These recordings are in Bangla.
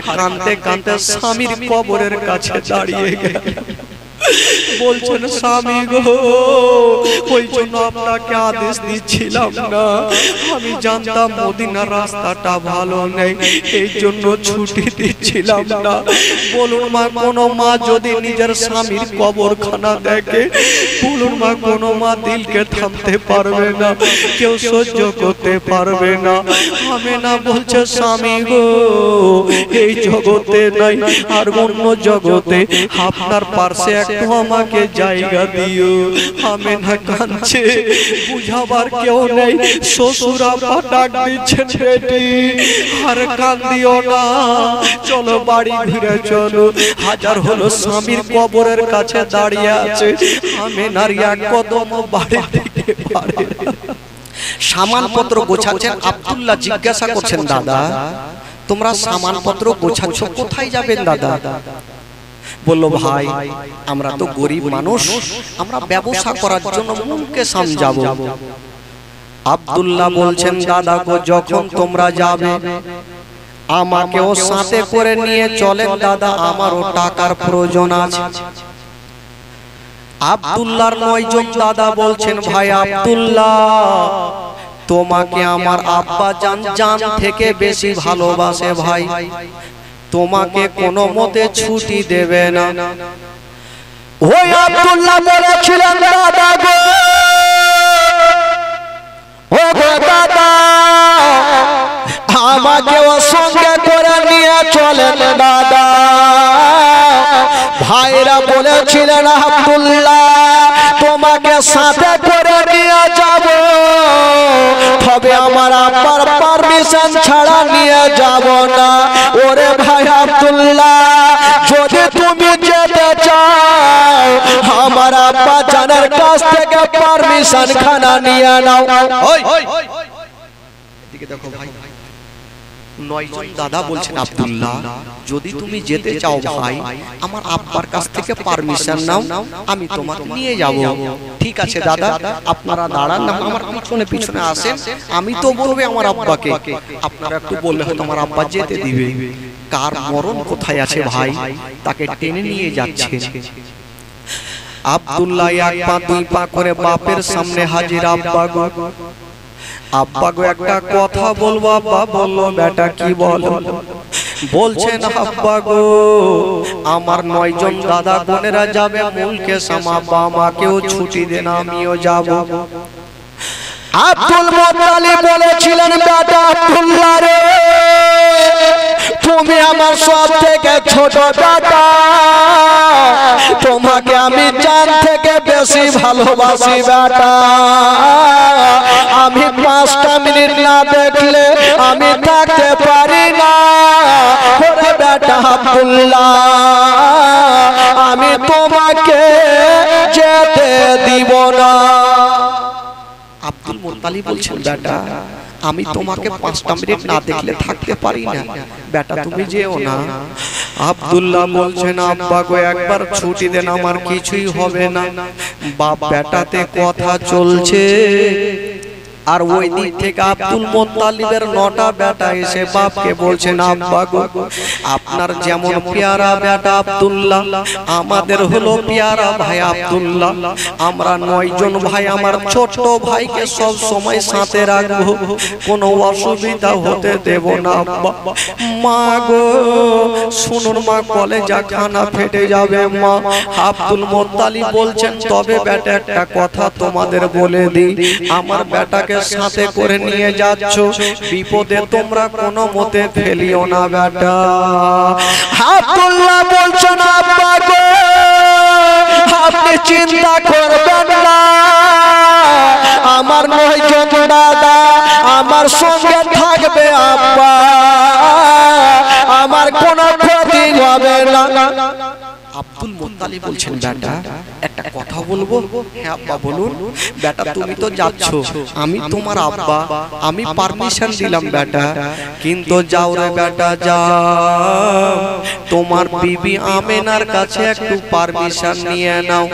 কাঁদতে কাঁদতে স্বামীর কবরের কাছে দাঁড়িয়ে গেল। বলছেন স্বামী গো, ওই জন্য আপনাকে আদেশ দিচ্ছিলাম না, আমি জানতাম মদিনার রাস্তাটা ভালো নেই, এই জন্য ছুটি দিচ্ছিলাম না। বলুন মা, কোন মা যদি নিজের স্বামীর কবরখানা দেখে, বলুন মা, কোন মা দিলকে থামতে পারবে না, কেউ সহ্য করতে পারবে না। আমি না বলছে স্বামী গো, এই জগতে নাই আর অন্য জগতে আপনার পাশে একটু আমাকে জায়গা দিও। আমি না কাঁদছে, বুঝাবার কেউ নেই, শ্বশুর আব্বা ডাক দিচ্ছেন বেটি আর কাঁদিও না, চলো বাড়ি ঘুরে চলো। হাজার হলো স্বামীর কবরের কাছে দাঁড়িয়ে আছে, আমি নারী এক কদম বাড়ি থেকে পারে। সামানপত্র গোছাচ্ছেন, আব্দুল্লাহ জিজ্ঞাসা করছেন, দাদা তোমরা সামানপত্র গোছাচ্ছ, কোথায় যাবেন দাদা? বললো, ভাই আমরা তো গরিব মানুষ, আমরা ব্যবসা করার জন্য মুলকেশাম যাব। আব্দুল্লাহ বলছেন, দাদা গো, যখন তোমরা যাবে আমাকেও সাথে করে নিয়ে চলেন দাদা, আমারও টাকার প্রয়োজন আছে। আব্দুল্লাহর 9 জন দাদা বলছেন, ভাই আব্দুল্লাহ, তোমাকে আমার আব্বা জান জান থেকে বেশি ভালোবাসে ভাই, তোমাকে কোনো মতে ছুটি দেবে না। ওই আব্দুল্লাহ বলেছিলেন, দাদা গো, ও গো দাদা, আমাকেও সঙ্গে করে নিয়ে চলেন দাদা। ভাইরা বলেছিলেন, আব্দুল্লাহ তোমাকে সাথে করে নিয়ে যাব, তবে আমার আব্বার পারমিশন ছাড়া নিয়ে যাব না। ওরে ভাই আব্দুল্লাহ, যদি তুমি যেতে চাও আমার আব্বা জানের কাছ থেকে পারমিশন খানা নিয়ে নাও। এদিকে দেখো ভাই, 9 জন দাদা বলছেন, আব্দুল্লাহ যদি তুমি যেতে চাও ভাই, আমার আব্বার কাছ থেকে পারমিশন নাও, আমি তোমাকে নিয়ে যাব। ঠিক আছে দাদা, আপনারা দাঁড়ান না, আমার পিছনে পিছনে আসেন, আমি তো বলবো আমার আব্বাকে, আপনারা একটু বললে হয়তো আমার আব্বা যেতে দিবে। কার মরণ কোথায় আছে ভাই, তাকে টেনে নিয়ে যাচ্ছে। আব্দুল্লাহ 1 পা 2 পা করে বাপের সামনে হাজির। আব্বা গো, আব্বা গো, একটা কথা বলবো। আব্বা বললো, বেটা কি বলো? বলছেন, আব্বা গো, আমার 9 জন দাদা বোনেরা যাবে মুলকেশাম, আব্বা আমাকেও ছুটি দেন, আমিও যাব। আব্দুল মুত্তালিব বলেছিলেন, বেটা আব্দুল্লাহ রে, তুমি আমার সব থেকে ছোট বেটা, তোমাকে আমি জান থেকে বেশি ভালোবাসি বেটা, আমি 5টা মিনিট না দেখলে আমি থাকতে পারি না। ওরে বেটা আব্দুল্লাহ, আমি তোমাকে যেতে দিব না। আব্দুল মুত্তালিব বলছেন, বেটা আমি তোমাকে 5টা মিনিট না দেখলে থাকতে পারি না, বেটা তুমি যেও না। আব্দুল্লাহ বলছেন, আব্বা গো, একবার ছুটি দেন, আমার কিছুই হবে না। বাপ বেটাতে কথা চলছে, আর ওই দিক থেকে আব্দুল মুত্তালিবের 9টা বেটা এসে বাপকে বলছেন, আব্বা গো, আপনার যেমন পেয়ারা বেটা আব্দুল্লাহ, আমাদের হলো পেয়ারা ভাই আব্দুল্লাহ, আমরা 9 জন ভাই আমার ছোট ভাইকে সব সময় সাথে রাখবো, কোনো অসুবিধা হতে দেব না। আব্বা, মা গো শুনুন মা, কলেজা খানা ফেটে যাবে মা। আব্দুল মুত্তালিব বলছেন, তবে বেটা একটা কথা তোমাদের বলে দিই, আমার বেটাকে সাথে করে নিয়ে যাচ্ছ, বিপদে তোমরা কোনো মতে ফেলিও না বেটা। আব্দুল্লাহ বলছেন, আব্বা গো, আপনি চিন্তা করবেন না, আমার 9 জন দাদা আমার সঙ্গে থাকবে আব্বা, আমার কোনো ক্ষতি হবে না। আব্দুল মুত্তালিব বলছেন, বেটা একটা কথা বলবো? হ্যাঁ আব্বা বলুন। বেটা তুমি তো যাচ্ছ, আমি তোমার আব্বা, আমি পারমিশন দিলাম বেটা, কিন্তু যাও রে বেটা যাও, তোমার বিবি আমেনার কাছে একটু পারমিশন নিয়ে নাও।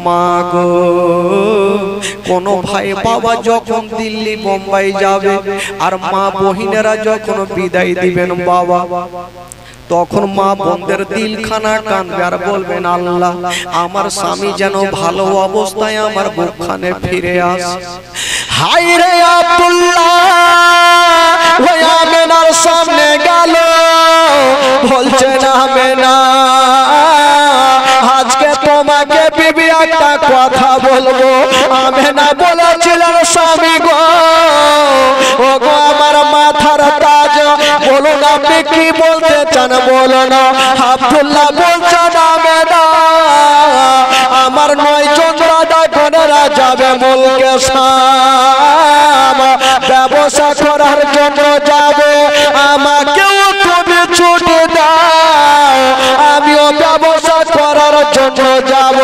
মা গো, কোন ভাই বাবা যখন দিল্লি বোম্বাই যাবে আর মা বহিনেরা যখন বিদায় দিবেন বাবা, তখন মা বোনদের দিলখানা কাঁদবে আর বলবেন আল্লাহ আমার স্বামী যেন ভালো অবস্থায় আমার বুকখানে ফিরে আসে। হাই রে আব্দুল্লাহ ওই আমেনার সামনে গেল, বলছে না আমেনা আজকে তোমাকে বিবি একটা কথা বলবো। আমেনা বলেছিলেন স্বামী গো, ও গো আমার মাথার তাজ, বলুন আপনি কি বলতে চান বলুন। আব্দুল্লাহ বলছেন আমেনা আমার 9 জন দাদা বোনেরা যাবে মুলকে শাম, ব্যবসা করার জন্য যাবে, আমাকেও তুমি ছুটি দাও, আমিও ব্যবসা করার জন্য যাব।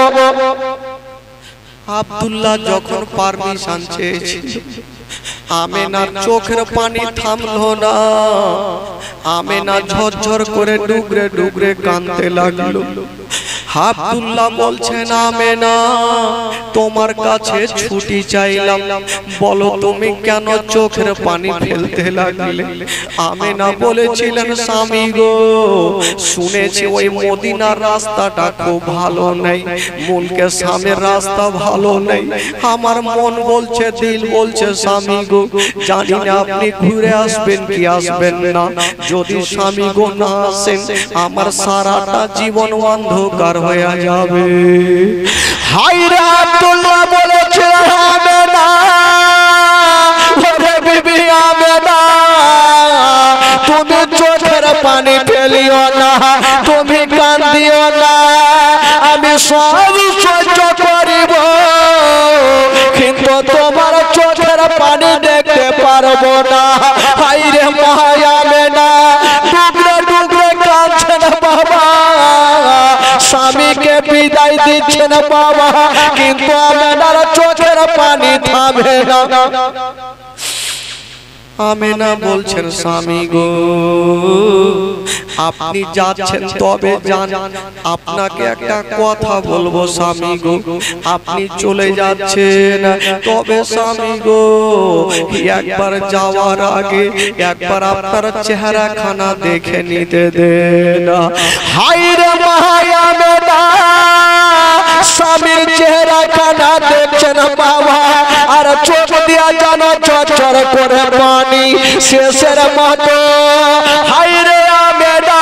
আব্দুল্লাহ যখন পারমিশন চেয়েছে আমেনার চোখের পানি থামলো না, আমেনা ঝরঝর করে ডুগরে ডুগরে কাঁদতে লাগলো। আব্দুল্লাহ বলছেন আমেনা তোমার কাছে ছুটি চাইলাম, বলো তুমি কেন চোখের পানি ফেলতে লাগলে। আমেনা বলেছিলেন স্বামী গো শুনেছি ওই মদিনার রাস্তাটা খুব ভালো নেই, মুলকে শামের রাস্তা ভালো নেই, আমার মন বলছে দিল বলছে স্বামী গো জানি না আপনি ঘুরে আসবেন কি আসবেন না, যদি স্বামী গো না আসেন আমার সারাটা জীবন অন্ধকার হয়ে যাবে। হাই রে আব্দুল্লাহ বলেছে আমেনা ওরে বিবি আমেনা তুমি চোখের পানি ফেলিও না, তুমি কাঁদিও না, আমি সব সহ্য করিব কিন্তু তোমার চোখের পানি দেখতে পারবো না। হাই রে মা আমেনা ডুগরে ডুগরে কাঁদছেন বাবা, স্বামীকে বিদায় দিচ্ছেন বাবা, কিন্তু আমেনার চোখের পানি থামে না। আমেনা বলছেন স্বামী গো আপনি যাচ্ছেন তবে যান, আপনাকে একটা কথা বলবো স্বামী গো, আপনি চলে যাচ্ছেন তবে স্বামী গো একবার যাওয়ার আগে একবার আপনার চেহারা খানা দেখে নিতে দেন। হাই রে আমেনা স্বামীর চেহারা খানা দেখছেন বাবা, আর চোখ দিয়া জানো চরচর করে পানি শেষের মতো। হাই রে আমেনা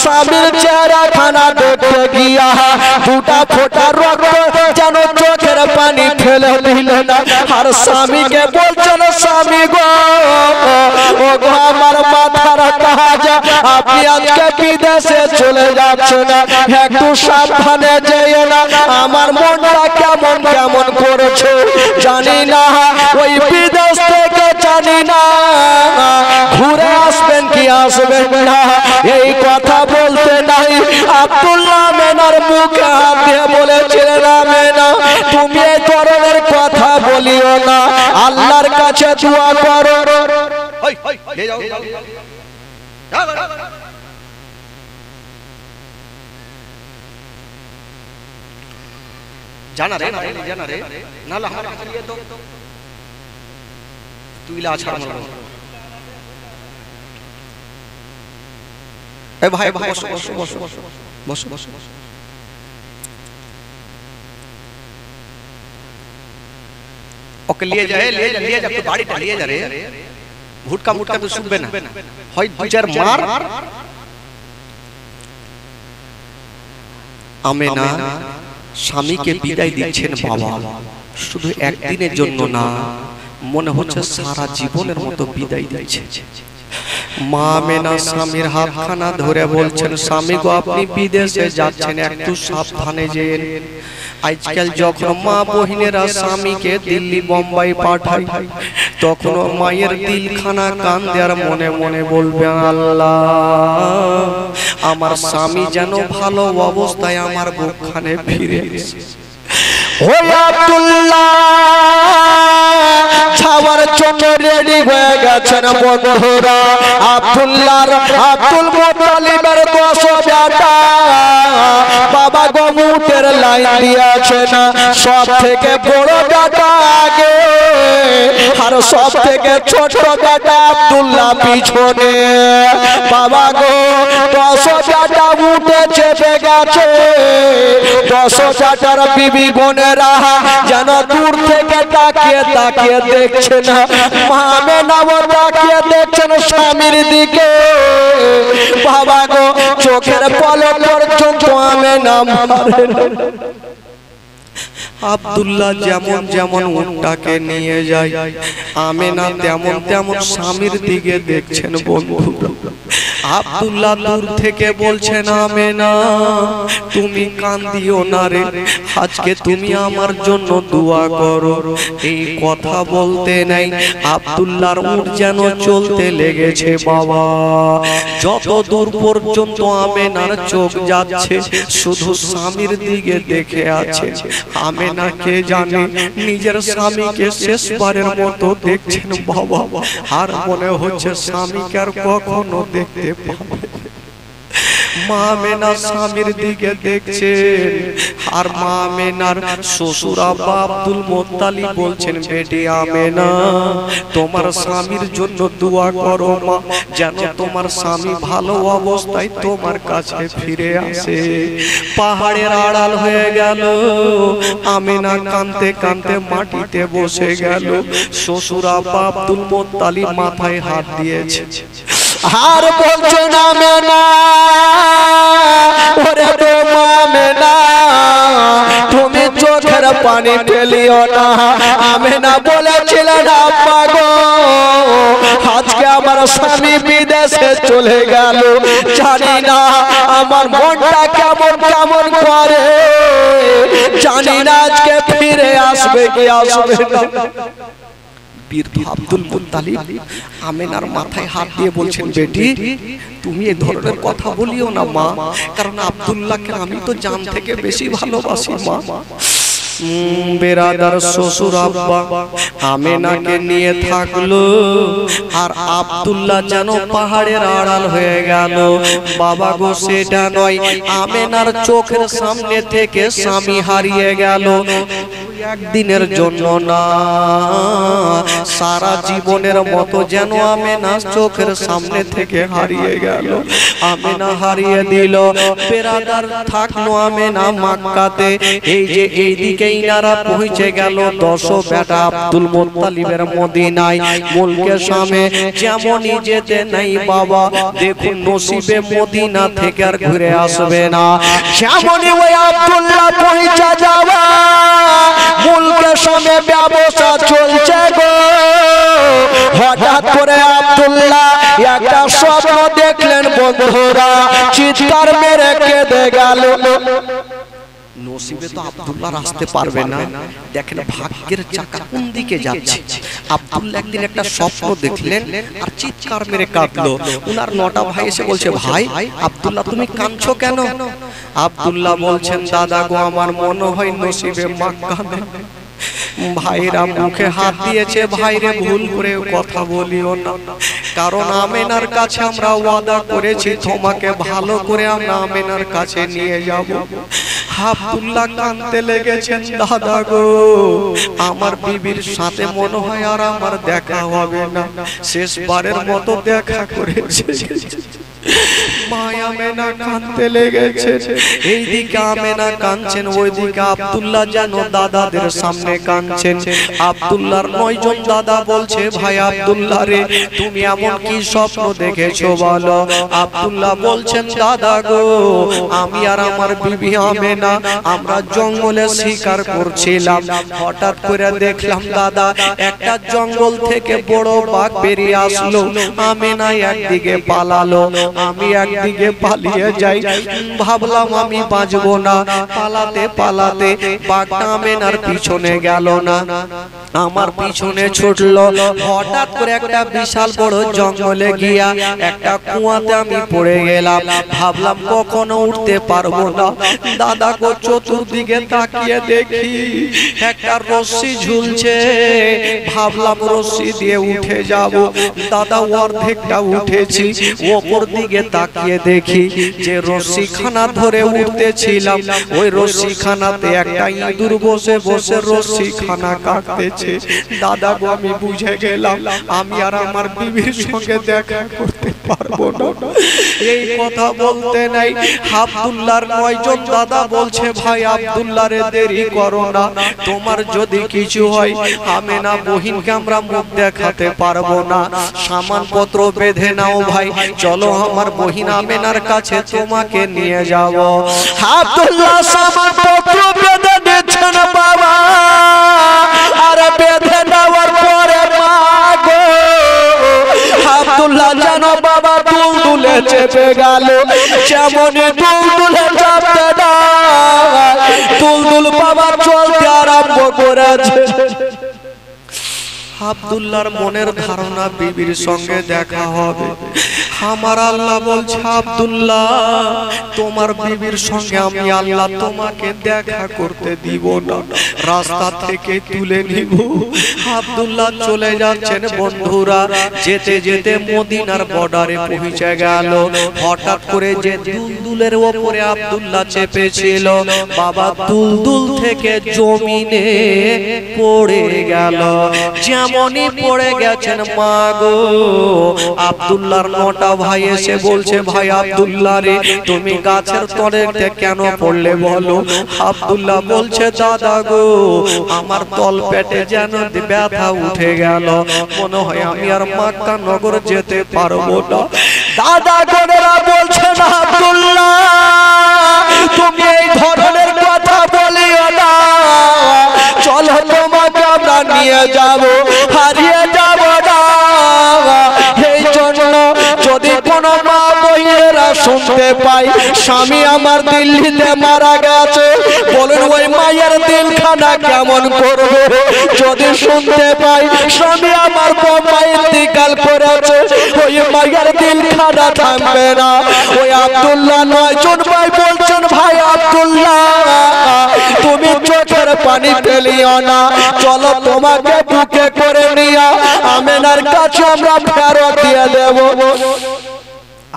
স্বামীর চেহারা খানা দেখতে গিয়া দুটা ফোঁটা রক্ত যেন চোখের পানি ফেলে দিলেন, আর স্বামীকে বলছেন স্বামী গো ও গো আমার মাথার তাজ, আপনি আজকে বিদেশে চলে যাচ্ছেন, একটু সাবধানে যেও না, আমার মনটা কেমন কেমন করেছে জানি না, ওই বিদেশ থেকে জানি না ঘুরে আসবেন কি আসবেন না, এই কথা বলতে নাই আব্দুল্লাহ আমেনার মুখে হাত দিয়ে বলেছিলেন আমেনা তুমি এই ধরনের কথা বলিও না, আল্লাহর কাছে দোয়া করো। জানা রে জানা রে নালা হারা করিয়ে তো তুই লা ছাড় মারো। এ ভাই ভাই বসো বসো বসো বসো বসো বসো। ওকে নিয়ে যা তো গাড়িটা নিয়ে যা রে, ভুটকা মুটকা তো শুনবে না, হয় দুজার মার। আমেনা স্বামীকে বিদায় দিচ্ছেন বাবা, শুধু একদিনের জন্য না, মনে হচ্ছে সারা জীবনের মতো বিদায় দিচ্ছে। মা আমেনা স্বামীর হাতখানা ধরে বলছেন স্বামী গো আপনি বিদেশে যাচ্ছেন একটু সাবধানে যেন। আজকাল যখন মা বহিনেরা স্বামীকে দিল্লি বোম্বাই পাঠায় তখন মায়ের দিলখানা কান্দে আর মনে মনে বলবে আল্লাহ আমার স্বামী যেন ভালো অবস্থায় আমার বুকখানে ফিরে এসে। ও আব্দুল্লাহ যাওয়ার জন্য রেডি হয়ে গেছেন বন্ধুরা। আব্দুল মুত্তালিবের 10 বেটা বাবা গমুটের লাইন দিয়েছেন, সব থেকে বড় বেটা আগে আর সব থেকে ছোট বেটা আব্দুল্লাহ পিছনে। বাবা গো বেটা উঠে চেপে গেছে। 10 বেটার বিবি বোনেরা যেন দূর থেকে তাকিয়ে তাকিয়ে দেখছে না, মা আমেনাও তাকিয়ে দেখছেন স্বামীর দিকে। বাবা গো, চোখের পলক পর্যন্ত আমেনা মারে না। আব্দুল্লাহ যেমন যেমন উটটাকে নিয়ে যায়, আমেনা তেমন তেমন স্বামীর দিকে দেখছেন। বন্ধু, আব্দুল্লাহ দূর থেকে বলছেন, আমেনা তুমি কান্দিও না রে, আজকে তুমি আমার জন্য দোয়া করো। এই কথা বলতে নাই আব্দুল্লাহর উট যেন চলতে লেগেছে। বাবা, যত দূর পর্যন্ত আমেনার চোখ যাচ্ছে শুধু স্বামীর দিকে দেখে আছে। আমেনা কে জানে নিজের স্বামীকে শেষবারের মতো দেখছেন। বাবা, আর মনে হচ্ছে স্বামীকে আর কখনো দেখতে পাবে। মা আমেনা স্বামীর দিকে দেখছে, আর মা আমেনার শ্বশুর আব্বা আব্দুল মুত্তালিব বলছেন, বেটি আমেনা তোমার স্বামীর জন্য দোয়া করো মা, যেন তোমার স্বামী ভালো অবস্থায় তোমার কাছে ফিরে আসে। পাহাড়ের আড়াল হয়ে গেল, আমেনা কাঁদতে কাঁদতে মাটিতে বসে গেল। শ্বশুর আব্বা আব্দুল মুত্তালিব মাথায় হাত দিয়েছে, আর বলছো না আমেনা, ওরে তোমা আমেনা তুমি চোখের পানি ফেলিও না। আমেনা বলেছিলেন, আব্বা গো আজকে আমার স্বামী বিদেশে চলে গেল, জানি না আমার মনটা কেমন কেমন করে, জানি না আজকে ফিরে আসবে কি আসবে না। আব্দুল মুত্তালিব আমেনার মাথায় হাত দিয়ে বলছেন, বেটি তুমি এই ধরনের কথা বলিও না মা, কারণ আব্দুল্লাহকে আমি তো জান থেকে বেশি ভালোবাসি মা। বেরাদার শ্বশুর আব্বা আমেনাকে নিয়ে থাকলো, আর আব্দুল্লাহ যেন পাহাড়ের আড়াল হয়ে গেল। বাবা গো, সেটা নয়, আমেনার চোখের সামনে থেকে স্বামী হারিয়ে গেল। একদিনের জন্য না, সারা জীবনের মতো যেন আমেনা চোখের সামনে থেকে হারিয়ে গেল। আমেনা হারিয়ে দিল। বেরাদার থাকলো আমেনা মক্কাতে। এই যে এইদিকে ইনারা পৌঁছে গেল 10 বেটা আব্দুল মুত্তালিবের মদিনায় মুলকে সামে। যেমনই যেতে নাই বাবা, দেখুন নসিবে মদিনা থেকে আর ঘুরে আসবে না। যেমনই ওই আব্দুল্লাহ পৌঁছে যাওয়া মুলকে সামে ব্যবসা চলছে গো, হঠাৎ করে আব্দুল্লাহ একটা স্বপ্ন দেখলেন। বন্ধুরা চিৎকার মেরে কেঁদে গেল। নসিবে তো আব্দুল্লাহ আসতে পারবে না। দেখেন ভাগ্যের চাকা কোন দিকে যাচ্ছে। আব্দুল্লাহ একদিন একটা স্বপ্ন দেখলেন আর চিৎকার মেরে কাঁদলো। উনার 9টা ভাই এসে বলছে, ভাই আব্দুল্লাহ তুমি কাঁদছো কেন? আব্দুল্লাহ বলছেন, দাদা গো আমার মনে হয় নসিবে মক্কা নেই। ভাইরা মুখে হাত দিয়েছে, ভাইরে ভুল করে কথা বলিও না, কারণ আমেনার কাছে আমরা ওয়াদা করেছি তোমাকে ভালো করে আমরা আমেনার কাছে নিয়ে যাব। আব্দুল্লাহ কাঁদতে লেগেছেন, দাদা গো আমার বিবির সাথে মনে হয় আর আমার দেখা হবে না, শেষবারের মতো দেখা করেছে। মা আমেনা কাঁদতে লেগেছে। এইদিকে আমেনা কাঁদছেন, ওইদিকে আব্দুল্লাহ যেন দাদাদের সামনে কাঁদছেন। আব্দুল্লাহর 9 জন দাদা বলছে, ভাই আব্দুল্লাহ রে তুমি এমন কি স্বপ্ন দেখেছো বলো? আব্দুল্লাহ বলছেন, দাদা গো আমি আর আমার বিবি আমেনা আমরা জঙ্গলে শিকার করছিলাম, হঠাৎ করে দেখলাম দাদা একটা জঙ্গল থেকে বড় বাঘ বেরিয়ে আসলো। আমেনা একদিকে পালালো, আমি একদিকে পালিয়ে যাই। ভাবলাম আমি বাঁচবো না, পালাতে পালাতে বাঘটা আমেনার পিছনে গেল না, আমার পিছনে ছুটলো। হঠাৎ করে একটা বিশাল বড় জঙ্গলে গিয়া একটা কুয়াতে আমি পড়ে গেলাম। ভাবলাম কখনো উঠতে পারবো না। দাদা গো চতুর্দিকে তাকিয়ে দেখি একটা রশ্মি ঝুলছে, ভাবলাম রশ্মি দিয়ে উঠে যাব। দাদা অর্ধেকটা উঠেছি, ওপর দিকে তাকিয়ে দেখি যে রশ্মিখানা ধরে উঠতেছিলাম, ওই রশ্মিখানাতে একটা ইঁদুর বসে বসে রশ্মিখানা কাটতেছে। দাদা গো আমি বুঝে গেলাম আমি আর আমার বিবির সঙ্গে দেখা করতে পারবো না। এই কথা বলতে নাই আব্দুল্লাহর 9 জন দাদা বলছে ভাই আব্দুল্লাহ রে দেরি করো না, তোমার যদি কিছু হয় আমেনা বহিনকে আমরা মুখ দেখাতে পারবো না, সামানপত্র বেঁধে নাও ভাই, চলো আমার বহিন আমেনার কাছে তোমাকে নিয়ে যাব। আব্দুল্লাহ সামানপত্র বেঁধে দিচ্ছেন বাবা, আর বেঁধে দেওয়ার পরে মা গো আব্দুল্লাহ জানো বাবা দুলদুলে চেপে গেল, যেমনই দুলদুলে চাপতে না দুলদুল বাবা চলতে আরম্ভ করেছে। আব্দুল্লাহর মনের ধারণা বিবির সঙ্গে দেখা হবে। আমার আল্লাহ বলছে আব্দুল্লাহ তোমার বিবির সঙ্গে আমি আল্লাহ তোমাকে দেখা করতে দিব না, রাস্তা থেকে তুলে নিব। আব্দুল্লাহ চলে যাচ্ছেন বন্ধুরা, যেতে যেতে মদিনার বর্ডারে পৌঁছে গেল। হঠাৎ করে যে দুলদুলের উপরে আব্দুল্লাহ চেপেছিল বাবা দুলদুল থেকে জমিনে পড়ে গেল। যেমনই পড়ে গেছেন মা গো আব্দুল্লাহর 9টা ভাই এসে বলছে ভাই আব্দুল্লাহ রে তুমি গাছের তলে কেন পড়লে বলো। আব্দুল্লাহ বলছে দাদা গো আমার তল পেটে যেন ব্যথা উঠে গেল, মনে হয় আমি আর মক্কা নগর যেতে পারবো না। দাদা গোনেরা বলছেন আব্দুল্লাহ তুমি এই ধরনের কথা বলিও না, চলো তোমাকে আমরা নিয়ে যাব, হারিয়ে যাব না। এই জন্য যদি কোনো মা বইয়েরা শুনতে পাই স্বামী আমার দিল্লিতে মারা গেছে, বলুন ওই মায়ের দিলখানা কেমন করবে। যদি শুনতে পাই স্বামী আমার বোমা ইন্তিকাল করেছে, ওই মায়ের দিলখানা থামবে না। ওই আব্দুল্লাহ 9 জন ভাই বলছেন ভাই আব্দুল্লাহ তুমি চোখের পানি ফেলিও না, চলো তোমাকে বুকে করে নিয়ে আমেনার কাছে আমরা ফেরত দিয়ে দেব।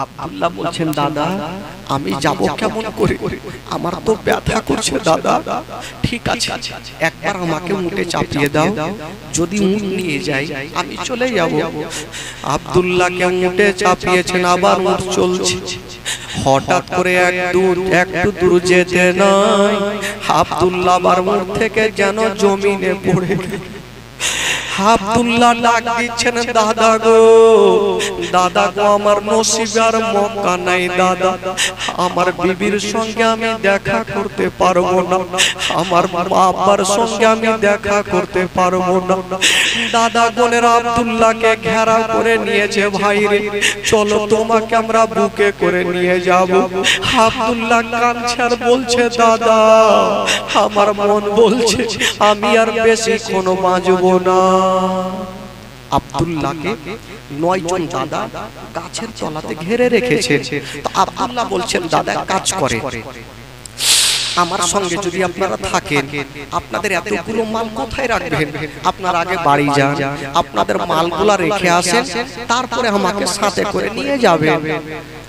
আব্দুল্লাহ বলছেন দাদা আমি যাব কেমন করে, আমার তো ব্যথা করছে দাদা। ঠিক আছে একবার আমাকে উঠে চাপিয়ে দাও, যদি উঠ নিয়ে যাই আমি চলে যাব। আব্দুল্লাহকে উঠে চাপিয়েছেন, আবার উঠ চলছে। হঠাৎ করে একটু দূর যেতে নাই আব্দুল্লাহ আবার উঠ থেকে যেন জমিনে পড়ে গেল। আব্দুল্লাহ ডাক দিচ্ছেন দাদা গো, দাদা গো আমার নসিবে আর মক্কা নাই দাদা, আমার বিবির সঙ্গে আমি দেখা করতে পারবো না, আমার বাবার সঙ্গে আমি দেখা করতে পারবো না। দাদা বোনের আব্দুল্লাহকে ঘেরা করে নিয়েছে, ভাই রে চলো তোমাকে আমরা বুকে করে নিয়ে যাব। আব্দুল্লাহ কাঁদছে আর বলছে দাদা আমার মন বলছে আমি আর বেশিক্ষণ বাঁচবো না। আব্দুল্লাহকে 9 জন দাদা গাছের তলাতে ঘিরে রেখেছে। তো আব্দুল্লাহ বলছেন দাদা কাজ করে, আমার সঙ্গে যদি আপনারা থাকেন আপনাদের এতগুলো মাল কোথায় রাখবেন, আপনারা আগে বাড়ি যান, আপনাদের মালগুলা রেখে আসেন, তারপরে আমাকে সাথে করে নিয়ে যাবেন।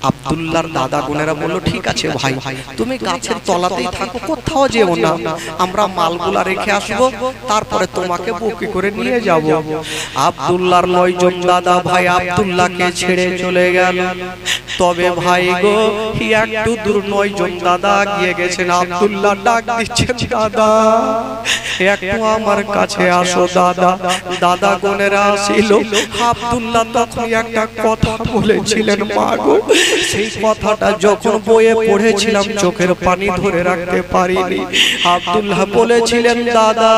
আব্দুল্লাহর দাদা বোনেরা বলল ঠিক আছে ভাই তুমি গাছের তলাতেই থাকো, কোথাও যেও না, আমরা মালগুলা রেখে আসবো, তারপরে তোমাকে বুকে করে নিয়ে যাব। আব্দুল্লাহর 9 জন দাদা ভাই আব্দুল্লাহকে ছেড়ে চলে গেল। তবে ভাই গো একটু দূর 9 জন দাদা গিয়ে গেছেন, আব্দুল্লাহ ডাক দিচ্ছেন দাদা একটু আমার কাছে আসো দাদা। দাদা বোনেরা আসিল, আব্দুল্লাহ তখন একটা কথা বলেছিলেন মা গো, সেই কথাটা যখন বইয়ে পড়েছিলাম চোখের পানি ধরে রাখতে পারিনি। আব্দুল্লাহ বলেছিলেন দাদা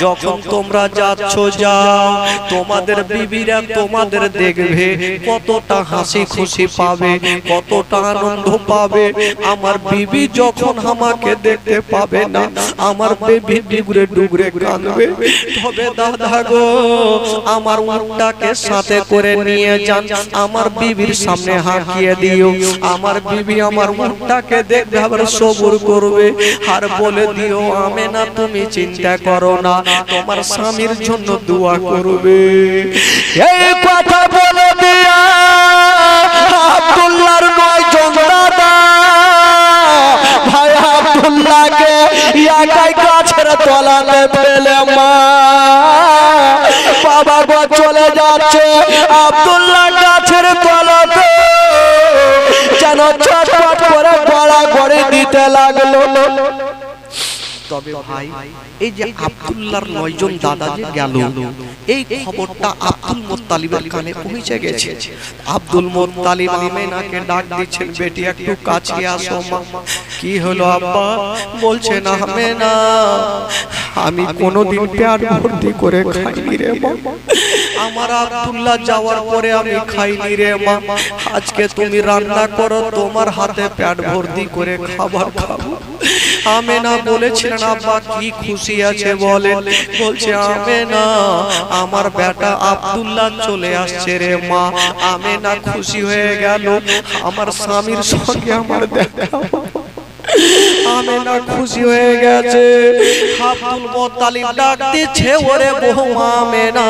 যখন তোমরা যাচ্ছ যাও, তোমাদের বিবিরা তোমাদের দেখবে, কতটা হাসি খুশি পাবে, কতটা আনন্দ পাবে। আমার বিবি যখন আমাকে দেখতে পাবে না আমার বিবি ডুগরে ডুগরে কাঁদবে। তবে দাদা গো আমার উটটাকে সাথে করে নিয়ে যান, আমার বিবির সামনে হাঁকিয়ে দিও, আমার বিবি আমার উটটাকে দেখবে আবার সবুর করবে, আর বলে দিও আমেনা তুমি চিন্তা করো না, তোমার স্বামীর জন্য দোয়া করবে। এই কথা বলে দিয়া আব্দুল্লাহর 9 জন দাদা ভাই আব্দুল্লাহকে একাই গাছের তলাতে ফেলে মা বাবা গো চলে যাচ্ছে। আছে আব্দুল্লাহ গাছের তলাতে যেন ছটফট করে গড়া গড়ে দিতে লাগলো। তবে ভাই এই যে আব্দুল্লাহর 9 জন দাদা যে গেল, এই খবরটা আব্দুল মুত্তালিবের কানে পৌঁছে গেছে। আব্দুল মুত্তালিব আমেনাকে ডাক দিচ্ছেন, বেটি একটু কাছে আসো মা। কি হলো আব্বা? বলছেন আমেনা, আমি কোনোদিন পেট ভর্তি করে খাইনি রে মা। আমার আব্দুল্লাহ যাওয়ার পরে আমি খাইনি রে মা। আজকে তুমি রান্না করো, তোমার হাতে পেট ভর্তি করে খাবার খাবো। আমেনা বলেছিলেন আব্বা কি খুশি আছে বলেন? বলছে আমেনা, আমার বেটা আব্দুল্লাহ চলে আসছে রে মা। আমেনা খুশি হয়ে গেল, আমার স্বামীর সঙ্গে আমার দেখা। আমেনা খুশি হয়ে গেছে। আব্দুল মুত্তালিব ডাক দিচ্ছে, ওরে বৌমা আমেনা,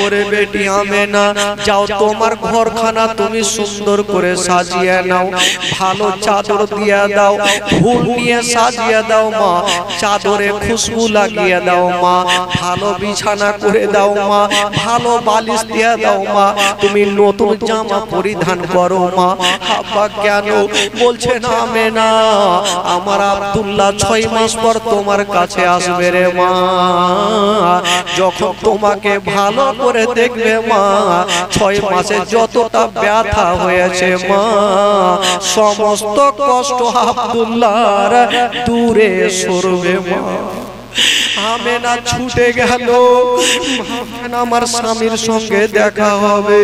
ওরে বেটি আমেনা, যাও তোমার ঘরখানা তুমি সুন্দর করে সাজিয়ে নাও, ভালো চাদর দিয়ে দাও, ফুল নিয়ে সাজিয়ে দাও মা, চাদরে খুশবু লাগিয়ে দাও মা, ভালো বিছানা করে দাও মা, ভালো বালিশ দিয়ে দাও মা, তুমি নতুন জামা পরিধান করো মা। আব্বা কেন? বলছে না আমেনা, আমার আব্দুল্লাহ 6 মাস পর তোমার কাছে আসবে রে মা। যখন তোমাকে ভালো করে দেখবে মা, 6 মাসে যতটা ব্যথা হয়েছে মা, সমস্ত কষ্ট আব্দুল্লাহর দূরে সরবে মা। আমেনা ছুটে গেল, আমার স্বামীর সঙ্গে দেখা হবে।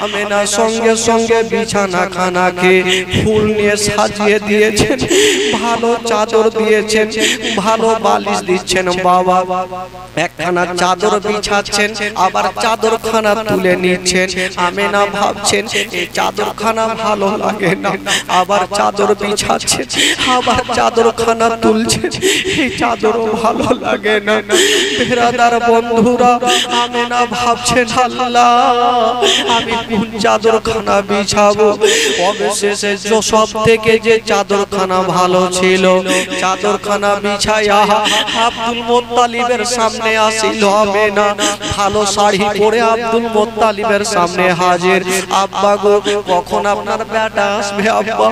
আমেনা সঙ্গে সঙ্গে বিছানা খানাকে ফুল নিয়ে সাজিয়ে দিয়েছেন, ভালো চাদর দিয়েছেন, ভালো বালিশ দিচ্ছেন বাবা। একখানা চাদর বিছাচ্ছেন, আবার চাদরখানা তুলে নিচ্ছেন। আমেনা ভাবছেন এই চাদরখানা ভালো লাগে না, আবার চাদর বিছাচ্ছেন, আবার চাদরখানা তুলছেন, এই চাদরও ভালো লাগে না। বেরাদার বন্ধুরা, আমেনা ভাবছেন আল্লাহ আমি কোন চাদরখানা বিছাবো। অবশেষে সব থেকে যে চাদরখানা ভালো ছিল, চাদরখানা বিছায়া আব্দুল মুত্তালিবের সামনে আসিল আমেনা। ভালো শাড়ি পরে আব্দুল মুত্তালিবের সামনে হাজির। আব্বা গো, কখন আপনার বেটা আসবে আব্বা?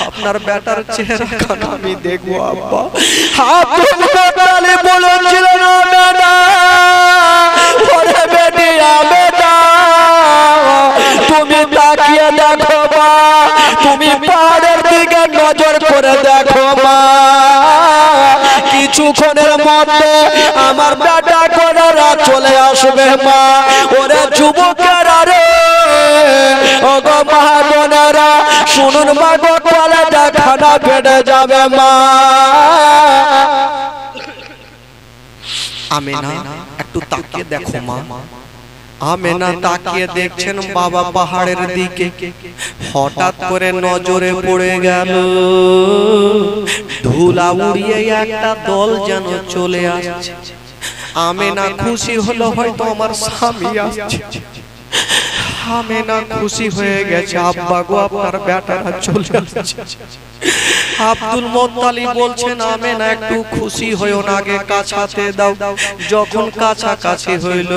আপনার বেটার চেহারাখানা আমি দেখবো আব্বা। আব্দুল মুত্তালিব বলেছিলেন আমেনা, ওরে বেটি আমেনা, তুমি তাকিয়ে দেখো মা, তুমি পাহাড়ের দিকে নজর করে দেখো মা, কিছুক্ষণের মধ্যে আমার বেটা কোনারা চলে আসবে মা। ওরে যুবকেরা রে, ওগো মা বোনেরা, শুনুন মা গো, কলেজা খানা বেড়ে যাবে মা। আমেনা একটু তাকিয়ে দেখো মা। আমেনা তাকিয়ে দেখছেন বাবা পাহাড়ের দিকে। হঠাৎ করে নজরে পড়ে গেল, ধুলা উড়িয়ে একটা দল যেন চলে আসছে। আমেনা খুশি হলো, হয়তো আমার স্বামী আসছে। আমেনা খুশি হয়ে গেছে, আব্বা গো আপনার বেটারা চলে আসছে। আব্দুল মুত্তালিব বলছেন আমেনা একটু খুশি হইও না, আগে কাছাতে দাও। যখন কাছাকাছি হইল,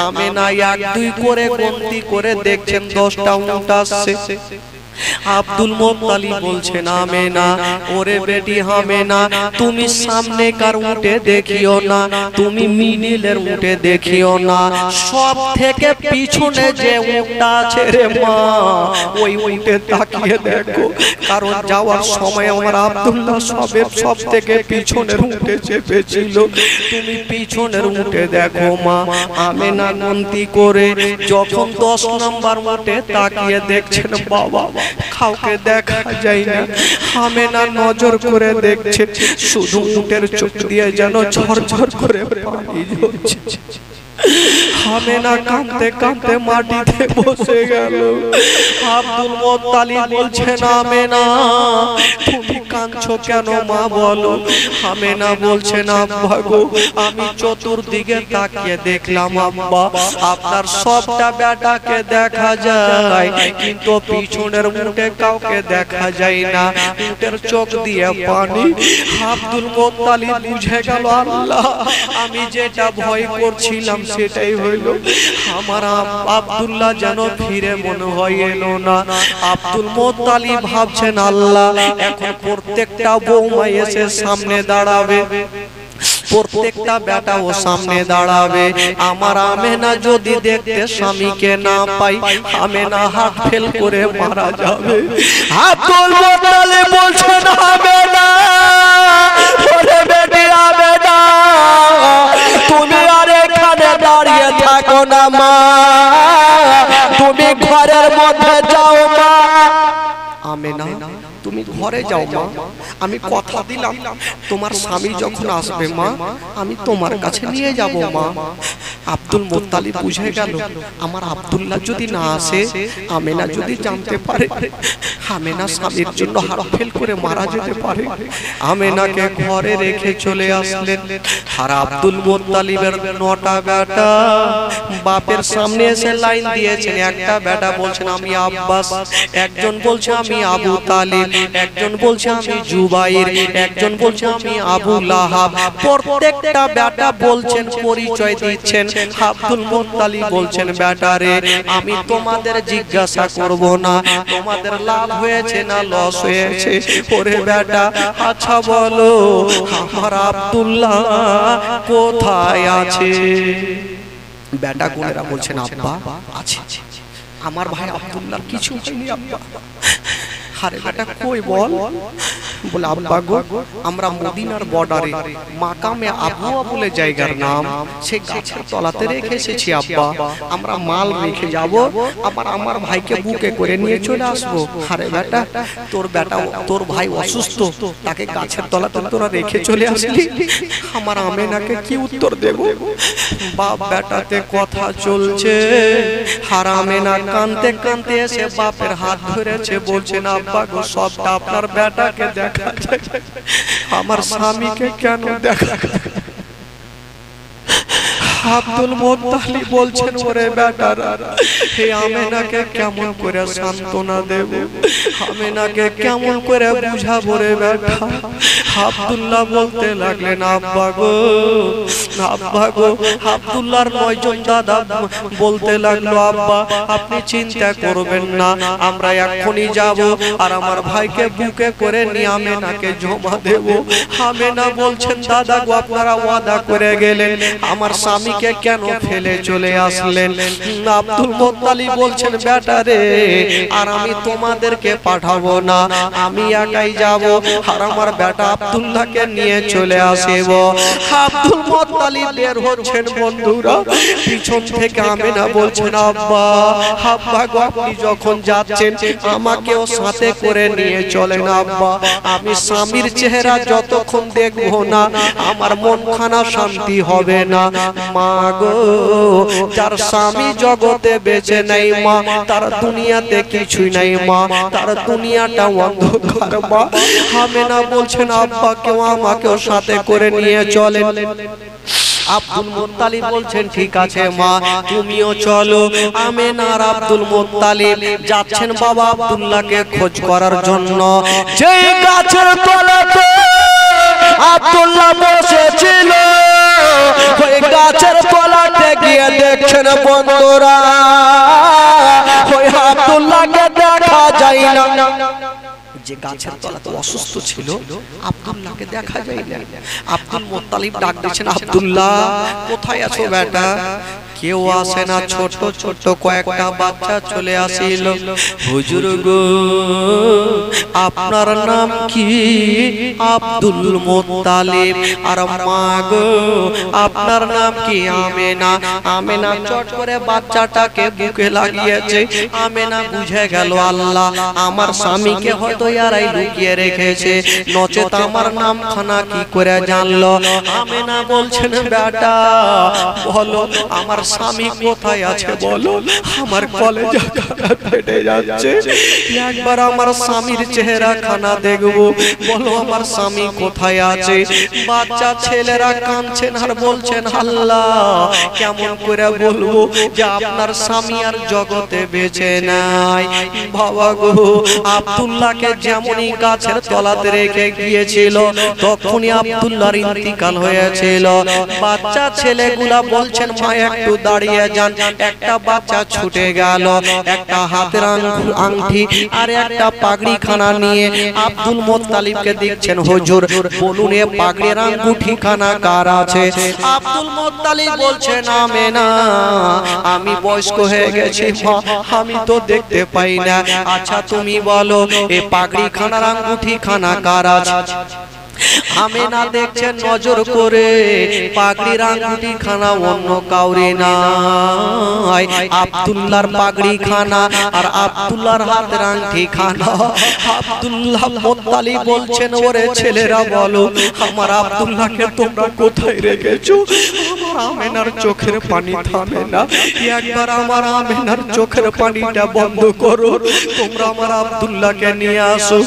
আমেনা 1-2 করে গন্তি করে দেখছেন 10টা উট আসছে। আব্দুল মুত্তালিব বলছেন আমেনা, ওরে বেটি আমেনা, তুমি সামনে কার উঠে দেখিও না, তুমি মিডিলের উঠে দেখিও না, সব থেকে পিছনে যে উটটা আছে রে মা, ওই উটে তাকিয়ে দেখো। কারণ যাওয়ার সময় আমার আব্দুল্লাহ সব থেকে পিছনের উঠে চেপেছিল, তুমি পিছনের উঠে দেখো মা। আমেনা গন্তি করে যখন 10 নম্বর উঠে তাকিয়ে দেখছেন বাবা, কাউকে দেখা যায় না। আমেনা নজর করে দেখছে, শুধু উটের চোখ দিয়ে যেন ঝরঝর করে পানি ঝরছে। আমেনা কাঁদতে কাঁদতে মাটিতে বসে গেল। আব্দুল মুত্তালিব বলছেন আমেনা তুমি কাঁদছো কেন মা বলো? আমেনা বলছেন আব্বা গো, আমি চতুর্দিকে তাকিয়ে দেখলাম আব্বা, আপনার সবটা বেটাকে দেখা যায়, কিন্তু পিছনের উটে কাউকে দেখা যায় না, উটের চোখ দিয়ে পানি। আব্দুল মুত্তালিব বুঝে গেল আল্লাহ, আমি যেটা ভয় করছিলাম সেটাই হইল। আমার আব্দুল্লাহ যেন ফিরে মনে হয় এলো না। আব্দুল মুত্তালিব ভাবছেন আল্লাহ এখন প্রত্যেকটা বৌমা এসে সামনে দাঁড়াবে, প্রত্যেকটা বেটা ও সামনে দাঁড়াবে। আমার আমেনা যদি দেখতে স্বামীকে না পাই, আমেনা হাত ফেল করে মারা যাবে। আব্দুল মুত্তালিব বলছেন আমেনা, ওরে বেটি আমেনা, তুমি আর এখানে দাঁড়িয়ে থাকো না মা, তুমি ঘরের মধ্যে যাও মা। আমেনা তুমি ঘরে যাও মা, আমি কথা দিলাম তোমার স্বামী যখন আসবে মা আমি তোমার কাছে নিয়ে যাব মা। আব্দুল মুত্তালিব বুঝে গেল আমার আব্দুল্লাহ যদি না আসে, আমেনা যদি জানতে পারে, আমেনা স্বামীর জন্য হাত ফেল করে মারা যেতে পারে। আমেনাকে ঘরে রেখে চলে আসলেন। আর আব্দুল মুত্তালিবের 9টা বেটা বাপের সামনে এসে লাইন দিয়েছেন। একটা বেটা বলছেন আমি আব্বাস, একজন বলছে আমি আবু তালিব, একজন বলছে আমি জুবাইর, একজন বলছে আমি আবু লাহাব। প্রত্যেকটা বেটা বলছেন, পরিচয় দিচ্ছেন। আব্দুল মুত্তালিব বলছেন বেটা রে আমি তোমাদের জিজ্ঞাসা করব না তোমাদের লাভ হয়েছে না লস হয়েছে। ওরে বেটা আচ্ছা বলো আমার আব্দুল্লাহ কোথায় আছে? বেটা গুণেরা বলছেন আব্বা আছে, আমার ভাই আব্দুল্লাহর কিছু হয়নি আব্বা। আরে বেটা কই বল? বলে আব্বা গো আমরা মদিনার বর্ডারে মাকামে আবুয়া বলে জায়গার নাম, সে গাছের তলাতে রেখে এসেছি আব্বা। আমরা মাল রেখে যাব, আমার ভাইকে বুকে করে নিয়ে চলে আসবো। আরে বেটা তোর ভাই অসুস্থ, তাকে গাছের তলাতে তোরা রেখে চলে আসলি, আমার আমেনাকে কি উত্তর দেব? বাপ বেটাতে কথা চলছে। আর আমেনা কাঁদতে কাঁদতে এসে বাপের হাত ধরেছে, বলছেন আব্বা গো সবটা আপনার বেটাকে দেখা যায়, আমার স্বামীকে কেন দেখা? আব্দুল মুত্তালিব বলছেন ওরে বেটারা হে আমেনাকে কেমন করে সান্ত্বনা দেব, আমেনাকে কেমন করে বুঝাবো রে বেটা? আব্দুল্লাহ বলতে লাগলেন আব্বা গো আব্দুল্লাহর 9 জন দাদা বলতে লাগলো আব্বা আপনি চিন্তা করবেন না, আমরা এখনই যাব আর আমার ভাইকে বুকে করে নিয়ে আমেনাকে জমা দেব। আমেনা বলছেন দাদা গো আপনারা ওয়াদা করে গেলেন, আমার স্বামীকে কেন ফেলে চলে আসলেন? আব্দুল মুত্তালিব বলছেন বেটা রে আর আমি তোমাদেরকে পাঠাবো না, আমি একাই যাব আর আমার বেটা আব্দুল্লাহকে নিয়ে চলে আসব। আব্দুল মুত্তালিব বের হচ্ছেন, বন্ধুরা পিছন থেকে আমেনা বলছেন আব্বা গো আপনি যখন যাচ্ছেন আমাকেও সাথে করে নিয়ে চলেন আব্বা, আমি স্বামীর চেহারা যতক্ষণ দেখবো না আমার মনখানা শান্তি হবে না। মা গো যার স্বামী জগতে বেঁচে নাই মা তার দুনিয়াতে কিছুই নাই মা, তার দুনিয়াটা অন্ধকার মা। আমেনা বলছেন আব্বা কেউ আমাকেও সাথে করে নিয়ে চলেন। আব্দুল মুত্তালিব বলছেন ঠিক আছে মা তুমিও চলো। আমেনা আর আব্দুল মুত্তালিব যাচ্ছেন বাবা আব্দুল্লাহকে খোঁজ করার জন্য। যেই গাছের তলাতে আব্দুল্লাহ বসেছিল ওই গাছের তলাতে গিয়ে দেখছেন বন্ধুরা ওই আব্দুল্লাহকে দেখা যায় না। যে গাছের তলাতে অসুস্থ ছিল আব্দুল্লাহকে দেখা যায় না। আব্দুল মুত্তালিব ডাক দিয়েছেন আব্দুল্লাহ কোথায় আছো বেটা? কেউ আসে না, ছোট ছোট কয়েকটা বাচ্চা চলে আসিল। হুজুর গো আপনার নাম কি? Abdul Muttalib. আর মা গো আপনার নাম কি? আমেনা। আমেনা চট করে বাচ্চাটাকে বুকে লাগিয়েছে। আমেনা বুঝে গেল আল্লাহ আমার স্বামীকে হয়তো ইয়ারাই লুকিয়ে রেখেছে, নচেত আমার নাম খানা কি করে জানলো? আমেনা বলছেন বেটা বলো আমার স্বামী কোথায় আছে বলো, আমার কলেজা ফেটে যাচ্ছে। একবার আমার স্বামীর চেহারা খানা দেখবো, বলো আমার স্বামী কোথায় আছে। বাচ্চা ছেলেরা কাঁদছেন আর বলছেন আল্লাহ কেমন করে বলবো যে আপনার স্বামী আর জগতে বেঁচে নাই। বাবা গো, আব্দুল্লাহকে যেমনই গাছের তলাতে রেখে গিয়েছিল তখনই আব্দুল্লাহর ইন্তিকাল হয়েছিল। বাচ্চা ছেলেগুলা বলছেন মা একটু দাঁড়িয়ে যান। একটা বাচ্চা ছুটে গেল, একটা হাতের আংটি আর একটা পাগড়ি খানা নিয়ে আব্দুল মুত্তালিবকে দেখছেন হুজুর বলুন এ পাগড়ির আঙ্গুঠি খানা কার আছে। আব্দুল মুত্তালিব বলছেন আমেনা আমি বয়স্ক হয়ে গেছি মা, আমি তো দেখতে পাই না। আচ্ছা তুমি বলো এ পাগড়ি খানার আঙ্গুঠি খানা কার আছে। আমেনা দেখছেন নজর করে পাগড়ির আঙ্গুঠি খানা অন্য কাউরে নাই, আব্দুল্লাহর পাগড়ি খানা আর আব্দুল্লাহর হাতের আংটি খানা। আব্দুল্লাহ মুত্তালিব বলছেন ওরে ছেলেরা বলো আমার আব্দুল্লাহকে তোমরা কোথায় রেখেছো। আমার আমেনার চোখের পানি থামে না, একবার আমার আমেনার চোখের পানিটা বন্ধ করো, তোমরা আমার আব্দুল্লাহকে নিয়ে আসো।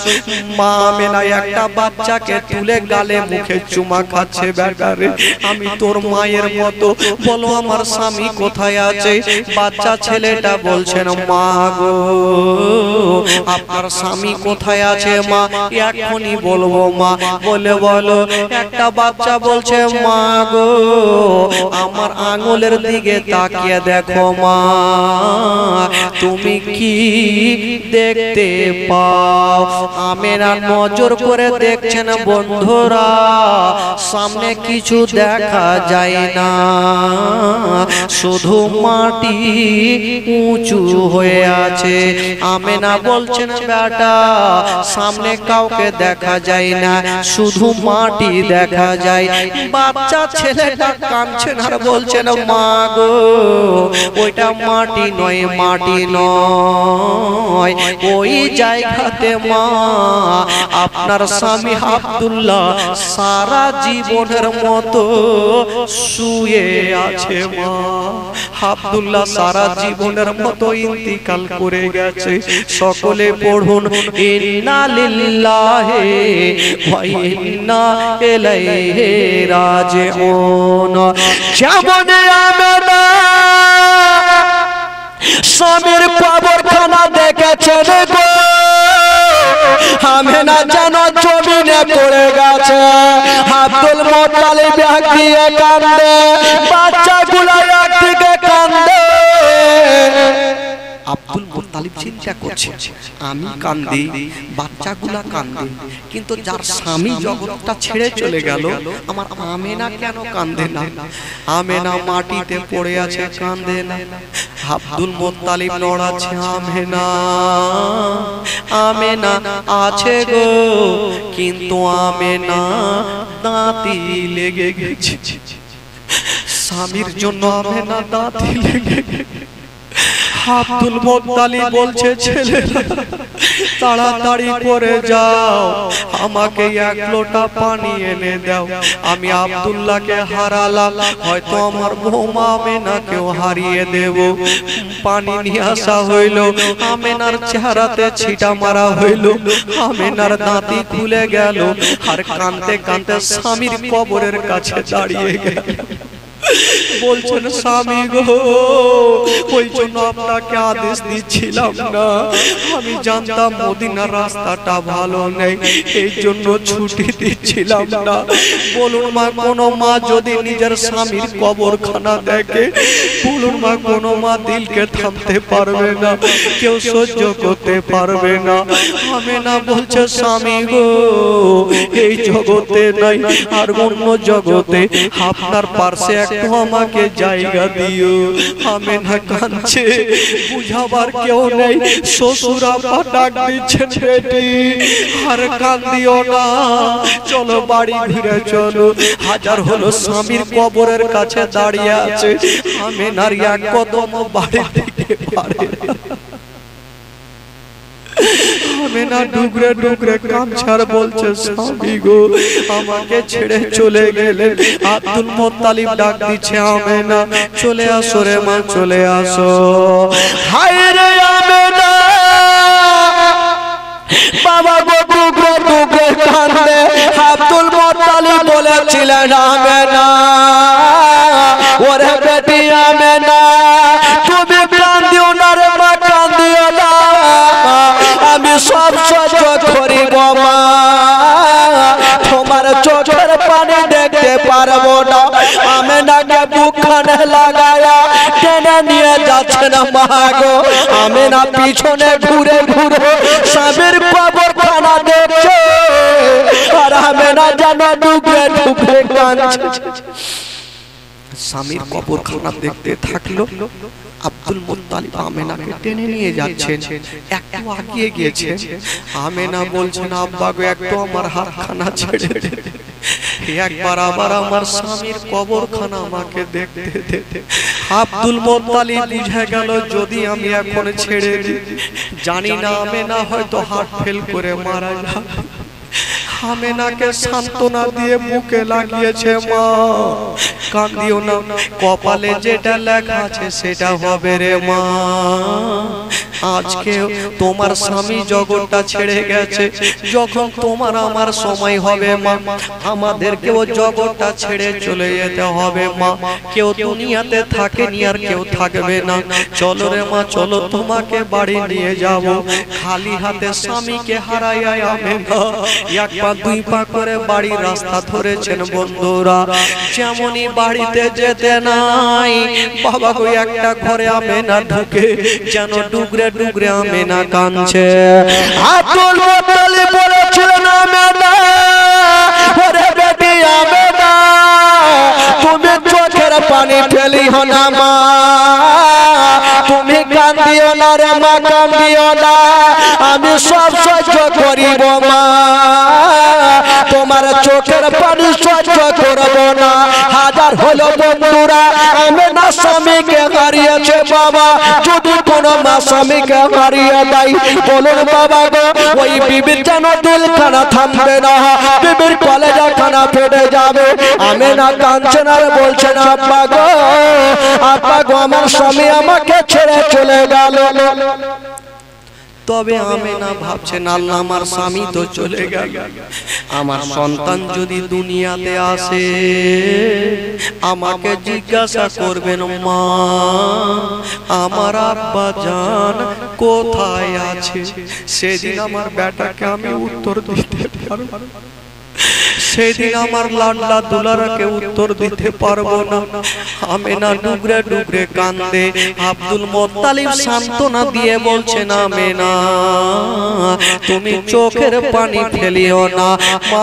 মা আমেনা একটা বাচ্চাকে তুলে গালে মুখে চুমা খাচ্ছে, বেটারে আমি তোর মায়ের মতো, বলো আমার স্বামী কোথায় আছে। বাচ্চা ছেলেটা বলছেন মা গো আপনার স্বামী কোথায় আছে মা, এখনই বলবো মা। বলে বলো একটা বাচ্চা বলছে মা গো আমার আঙুলের দিকে তাকিয়ে দেখো মা, তুমি কি দেখতে পাও। আমেনা নজর করে দেখছেন বন্ধুরা সামনে কিছু দেখা যায় না, শুধু মাটি উঁচু হয়ে আছে। আমেনা বলছেন বেটা সামনে কাউকে দেখা যায় না, শুধু মাটি দেখা যায়। বাচ্চা ছেলেটা কাঁদছেন আর বলছেন মা গো ওইটা মাটি নয়, মাটি নয়, ওই জায়গাতে মা আপনার স্বামী আব্দুল্লাহ সারা জীবনের মতো শুয়ে আছে মা। আব্দুল্লাহ সারা জীবনের মতো ইন্তিকাল করে গেছে। সকলে পড়ুন ইন্না লিল্লাহি ওয়া ইন্না ইলাইহি রাজিউন। যেমন আমেনা স্বামীর কবরখানা দেখেছেন গো, আমেনা যেন জমিনে পড়ে গেছে। আব্দুল মুত্তালিব একদিকে কান্দে, বাচ্চাগুলো একদিকে কান্দে। আব্দুল মুত্তালিব চিন্তা করছে আমি কান্দি বাচ্চাগুলা কান্দে, কিন্তু যার স্বামী জগৎটা ছেড়ে চলে গেল আমার আমেনা কেন কান্দে না। আমেনা মাটিতে পড়ে আছে কান্দে না। আব্দুল মুত্তালিব নড়াচ্ছে আমেনা আমেনা আছে গো, কিন্তু আমেনা দাঁতি লেগে গেছে। স্বামীর জন্য আমেনা দাঁতি লেগে গেছে। আব্দুল মুত্তালিব বলছে ছেলেরা তাড়াতাড়ি করে যাও, আমাকে এক লোটা পানি এনে দাও। আমি আব্দুল্লাহকে হারালাম, হয়তো আমার বৌমা আমেনাকেও হারিয়ে দেব। পানি নিয়ে আসা হইল, আমেনার চেহারাতে ছিটা মারা হইল, আমেনার দাঁতি খুলে গেল আর কাঁদতে কাঁদতে স্বামীর কবরের কাছে দাঁড়িয়ে গেল। বলছেন স্বামী গো ওই জন্য আপনাকে আদেশ দিচ্ছিলাম না, আমি জানতাম মদিনার রাস্তাটা ভালো নেই, এই জন্য ছুটি দিচ্ছিলাম না। বলুন মা কোন মা যদি নিজের স্বামীর কবরখানা দেখে, বলুন মা কোন মা দিলকে থামতে পারবে না, কেউ সহ্য করতে পারবে না। আমেনা বলছে স্বামী গো এই জগতে নাই আর অন্য জগতে আপনার পাশে একটু আমাকে জায়গা দিও। আমেনা কাঁদছে, বুঝাবার কেউ নেই। শ্বশুর আব্বা ডাক দিচ্ছেন বেটি আর কান্দিও না, চলো বাড়ি ঘুরে চলো। হাজার হলো স্বামীর কবরের কাছে দাঁড়িয়ে আছে, আমেনার এক কদম বাড়ি দিতে পারে। আমেনা ডুগরে ডুগরে কাঁদছার বলছে স্বামী গো আমাকে ছেড়ে চলে গেলেন। আব্দুল মুত্তালিব ডাক দিচ্ছে আমেনা চলে আসো রে মা চলে আসো। হায় রে আমেনা বাবা গো ডুগরে ডুগরে কাঁদে। আব্দুল মুত্তালিব বলেছিলেন আমেনা ওরে বেটি আমেনা তুমি কাঁদিও না রে মা কাঁদিও না, আমি সব সহ্য করিব মা, তোমার চোখের পানি দেখতে পারবো না। আমেনাকে বুকখানে লাগায়া টেনে নিয়ে যাচ্ছেন মা গো। আমেনা পিছনে ঘুরে ঘুরে স্বামীর কবরখানা দেখছে আর আমেনা যেন ডুবরে ডুবরে কাঁদছে। স্বামীর কবরখানা দেখতে থাকলো। আব্দুল মুত্তালিব আমেনাকে টেনে নিয়ে যাচ্ছেন, একটু আগিয়ে গিয়েছে। আমেনা বলছেন আব্বা গো একটু আমার হাতখানা ছেড়ে দে, একবার আবার আমার স্বামীর কবরখানা আমাকে দেখতে দে। আব্দুল মুত্তালিব বুঝে গেল যদি আমি এখন ছেড়ে দিই জানি না আমেনা হয়তো হার্ট ফেল করে মারা যাবে। আমেনাকে সান্ত্বনা দিয়ে বুকে লাগিয়েছে মা কাঁদিও না, কপালে যেটা লেখা আছে সেটা হবে রে মা। আজকে তোমার স্বামী জগৎটা ছেড়ে গেছে, যখন তোমার আমার সময় হবে মা আমাদেরকেও জগৎটা ছেড়ে চলে যেতে হবে মা। কেউ দুনিয়াতে থাকেনি আর কেউ থাকবে না। চলো রে মা চলো তোমাকে বাড়ি নিয়ে যাব। খালি হাতে স্বামীকে হারাইয়া আমেনা এক পা দুই পা করে বাড়ির রাস্তা ধরেছেন বন্ধুরা। যেমনই বাড়িতে যেতে নাই বাবা গো একটা ঘরে আমেনা ঢুকে যেন ডুগরে ডুগরে আমেনা কাঁদছে। আব্দুল মুত্তালিব বলেছিলেন আমেনা ওরে বেটি আমেনা তুমি চোখের পানি ফেলিও না মা, তুমি কাঁদিও না রে মা কাঁদিও না, আমি সব সহ্য করিব মা, তোমার চোখের পানি সহ্য করব না। হাজার হলো বন্ধুরা আমেনা স্বামীকে হারিয়েছে বাবা, যদি কোনো মা স্বামীকে হারিয়ে দেয় বলুন বাবা গো ওই বিবির যেন দিলখানা থামবে না, বিবির কলেজাখানা ফেটে যাবে। আমেনা কাঁদছেন আর বলছেন আব্বা গো আব্বা গো আমার স্বামী আমাকে ছেড়ে চলে গেল। তবে আমেনা ভাবছেন আল্লাহ আমার স্বামী তো চলে গেল, আমার সন্তান যদি দুনিয়াতে আসে আমাকে জিজ্ঞাসা করবেন মা আমার আব্বা জান কোথায় আছে। সেদিন আমার বেটাকে আমি উত্তর দিতে পারবো, সেদিন আমার লাডলা দুলারাকে উত্তর দিতে পারবো না। আমেনা ডুগরে ডুগরে কান্দে। আব্দুল মুত্তালিব সান্ত্বনা দিয়ে বলছেন আমেনা তুমি চোখের পানি ফেলিও না,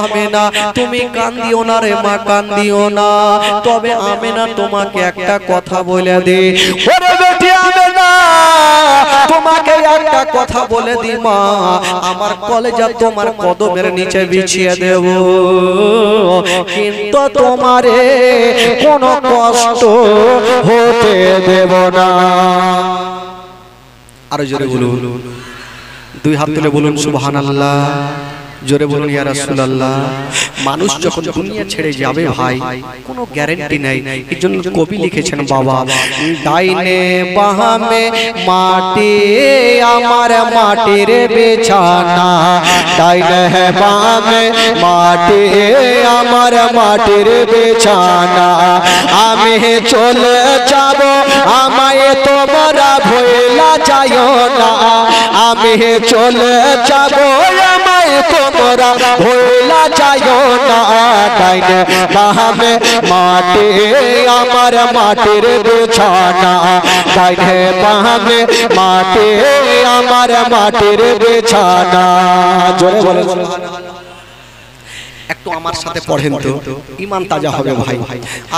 আমেনা তুমি কান্দিও না রে মা কান্দিও না। তবে আমেনা তোমাকে একটা কথা বলে দে ওরে বেটি আমেনা তোমাকে একটা কথা বলে দি মা, আমার কলেজা তোমার কদমের নিচে বিছিয়ে দেব, কিন্তু তোমারে কোনো কষ্ট হতে দেব না। আরো জোরে বলুন, দুই হাত তুলে বলুন সুবহানাল্লাহ, জোরে বলুন ইয়া রাসূলুল্লাহ। মানুষ যখন দুনিয়া ছেড়ে যাবে ভাই কোনো গ্যারান্টি নাই। এজন্য কবি লিখেছেন বাবা ডাইনে বামে মাটি আমার মাটির বিছানা, ডাইনে বামে মাটি আমার মাটির বিছানা, আমি চলে যাব আমায় তোমরা ভুলা যাইও না, আমি চলে যাব আমায় তোমরা ভুলা যাইও না। ডাইনে বামে মাটি আমার মাটির বিছানা, ডাইনে বামে মাটি আমার মাটির বিছানা। জোরে বলে একটু আমার সাথে পড়েন তো ঈমান তাজা হবে ভাই।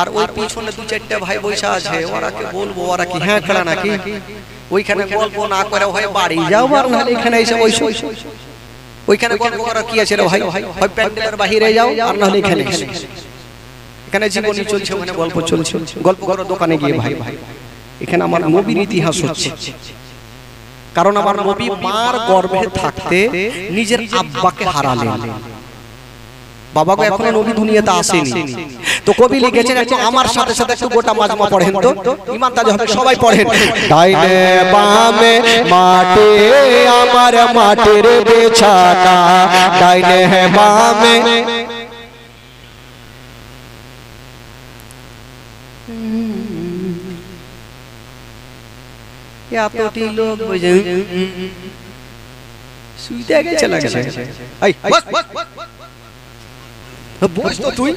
আর ওই পিছনে দু চারটা ভাই বসে আছে, ওরাকে বলবো ওরা কি হ্যাঁ খেলা নাকি ওইখানে গল্প না করে হয় বাড়ি যাও আর নাহলে এখানে এসে বসো। ওইখানে গল্প করা কি আছে রে ভাই, হয় প্যান্ডেলের বাইরে যাও আর নাহলে এখানে এখানে জীবনী চলছে, ওখানে গল্প চলছে, গল্প করো দোকানে গিয়ে ভাই। এখানে আমার নবীর ইতিহাস হচ্ছে, কারণ আমার নবী মার গর্ভে থাকতে নিজের আব্বাকে হারালেন। বাবাকে এখনো নবী দুনিয়াতে আসেনি। তো কবি লিখেছেন একটু আমার সাথে সাথে একটু গোটা মাজমা পড়েন তো, ইমান তাজ হবে সবাই পড়েন। ডাইনে বামে মাটি আমার মাটির বিছানা, ডাইনে বামে এতটি লোক বুঝে শুইতে গেছে লাগছে। এই বস বস তো তুই,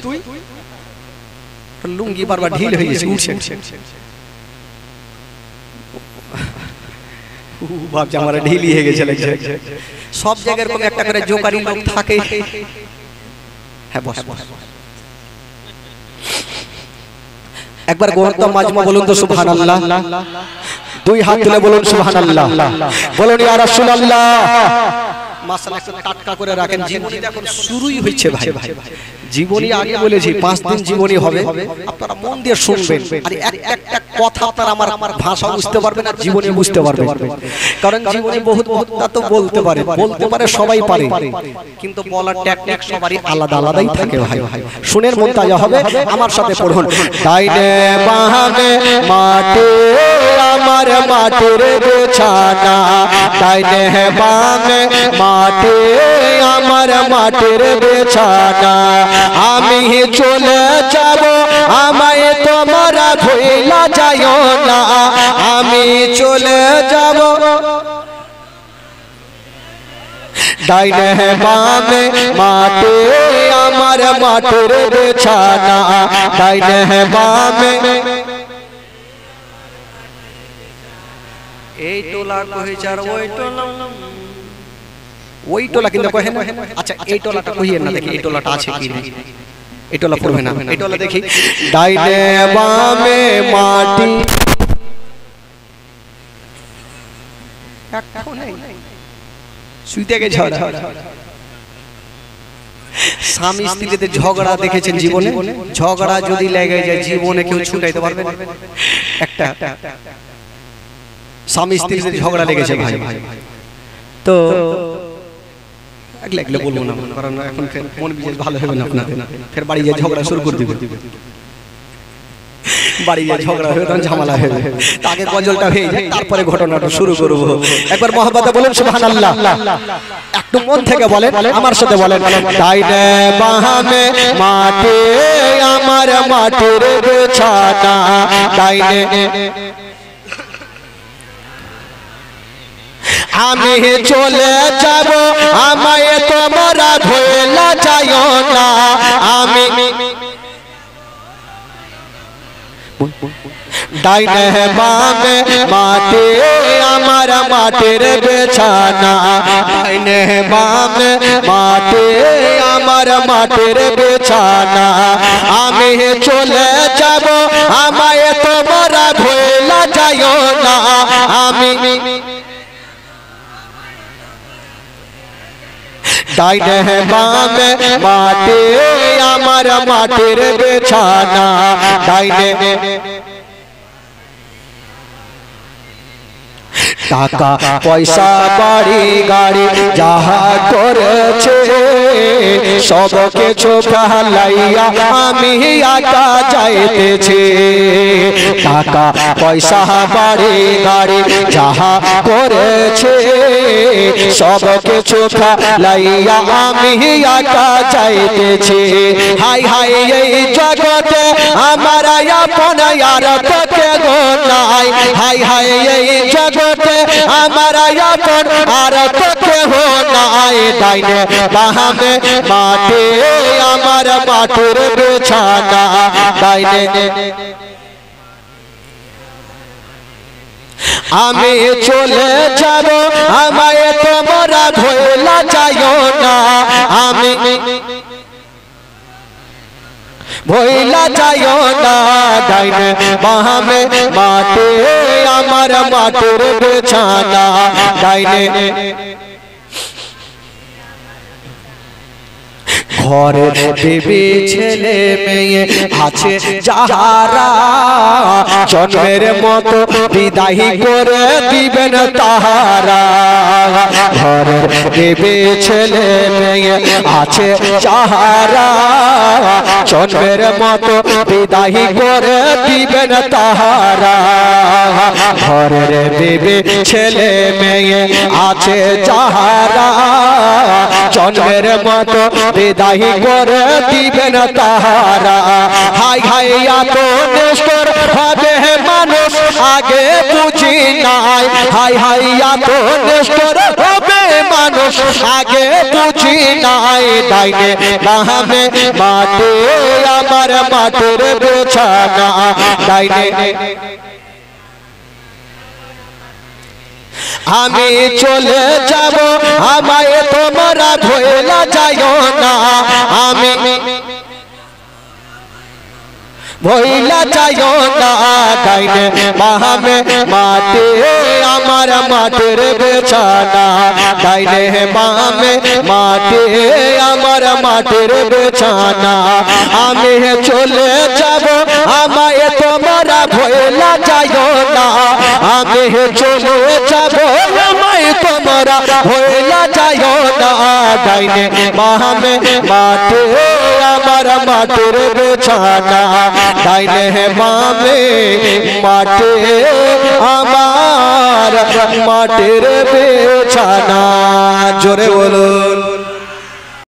লুঙ্গি বারবার ঢিল হয়ে গেছে, উঠছে ভাবছে আমার ঢিলি হয়ে গেছে লাগছে। সব জায়গায় এরকম একটা করে জোকারি লোক থাকে। হ্যাঁ বস বস। একবার গোরত মাজমা বলুন তো সুবহানাল্লাহ। দুই হাত তুলে বলুন সুবহানাল্লাহ। বলুন ইয়া রাসূলুল্লাহ। মাশাআল্লাহ একটু টাটকা করে রাখেন, জীবনী এখন শুরুই হয়েছে ভাই। জীবনী আগে বলেছি 5 দিন জীবনী হবে, আপনারা মন দিয়ে শুনবেন। আর একটা কথা আপনারা আমার ভাষা বুঝতে পারবেন আর জীবনী বুঝতে পারবেন। কারণ জীবনী বহুত বক্তা তো বলতে পারে সবাই পারে, কিন্তু বলার টেকনিক সবারই আলাদা আলাদাই থাকে ভাই। শুনের মন তাজা হবে, আমার সাথে পড়ুন। ডাইনে বামে মাটি আমার মাটির বিছানা, ডাইনে বামে মাটি আমার মাটির বিছানা, আমি চলে যাব আমায় তোমরা ভুলা যাইও না, আমি চলে যাব। ডাইনে বামে মাটি আমার মাটির বিছানা, ডাইনে বামে এই টোলা কইছে আর ওই টোলা কিন্তু কহে না। আচ্ছা এই টোলাটা কইয়েন না, দেখি এই টোলাটা আছে কি না। এই টোলা পড়বে না, এই টোলা দেখি। ডাইনে বামে মাটি শুইতে গেছে। স্বামী স্ত্রীতে ঝগড়া দেখেছেন জীবনে? ঝগড়া যদি লেগে যায় জীবনে কেউ ছুটাইতে পারবে না। একটা স্বামী স্ত্রীতে ঝগড়া লেগেছে ভাই, তো একলে বলবো না, কারণ এখন মন বিশেষ ভালো হবে না আপনাদের। ফের বাড়ি গিয়ে ঝগড়া শুরু করে দিবে, বাড়ি গিয়ে ঝগড়া হবে তখন ঝামেলা হবে। আগে গজলটা হয়ে যায় তারপরে ঘটনাটা শুরু করবো। একবার মহব্বতে বলুন সুবহানাল্লাহ। একটু মন থেকে বলেন, আমার সাথে বলেন। ডাইনে বামে মাটি আমার মাটির বিছানা, ডাইনে আমি চলে যাব আমায় তোমরা ভুলা যাইও না, আমি ডাইনে বামে মাটি আমার মাটির বিছানা, ডাইনে বামে মাটি আমার মাটির বিছানা, আমি চলে যাব আমায় তোমরা ভুলা যাইও না, আমি ডাইনে বামে মাটি আমার মাটির বিছানা, ডাইনে টাকা পয়সা বাড়ি গাড়ি যাহা করেছে সব কিছু ফেলাইয়া আমি একা যাইতেছি, টাকা পয়সা বাড়ি গাড়ি যাহা করেছে সব কিছু ফেলাইয়া আমি একা যাইতেছি। হাই হাই এই জগতে আমার আপন আর তোকে গো নাই, হাই হাই এই জগতে আমার আপন আর তোকে হো নাই, ডাইনে বামে মাটি আমার মাটির বিছানা, ডাইনে আমি চলে যাব আমায় তোমরা ভুলা যাইও না, আমি ভুলা যাইও না, ডাইনে বামে মাটি আমার মাটির বিছানা, ডাইনে ঘরে বিবি ছেলে মেয়ে আছে যাহারা জন্মের মতো বিদায় করে দিবেন তাহারা ঘরে বিবি ছেলে মেয়ে আছে যাহারা জন্মের মতো বিদায় করে দিবেন তাহারা ঘরের বিবি ছেলে মেয়ে আছে যাহারা জন্মের মতো বিদায় করে দিবেন তাহারা হাই হাই এত নিষ্ঠুর হবে মানুষ আগে বুঝি নাই হাই হাই এত নিষ্ঠুর হবে মানুষ আগে বুঝি নাই ডাইনে বামে মাটি আমার মাটির বিছানা ডাইনে আমি চলে যাব আমায় তোমরা ভুলে যাইও না আমি ভুলে যাইও না ডাইনে বামে মাটি আমার মাটির বিছানা ডাইনে বামে মাটি আমার মাটির বিছানা আমি চলে যাব আমায় তোমরা ভুলে যাইও না আমি চলে যাব আমায় তোমরা ভুলে যাইও না ডাইনে বামে মাটি আমার মাটির বিছানা ডাইনে বামে মাটি আমার মাটির বিছানা জোরে বলুন।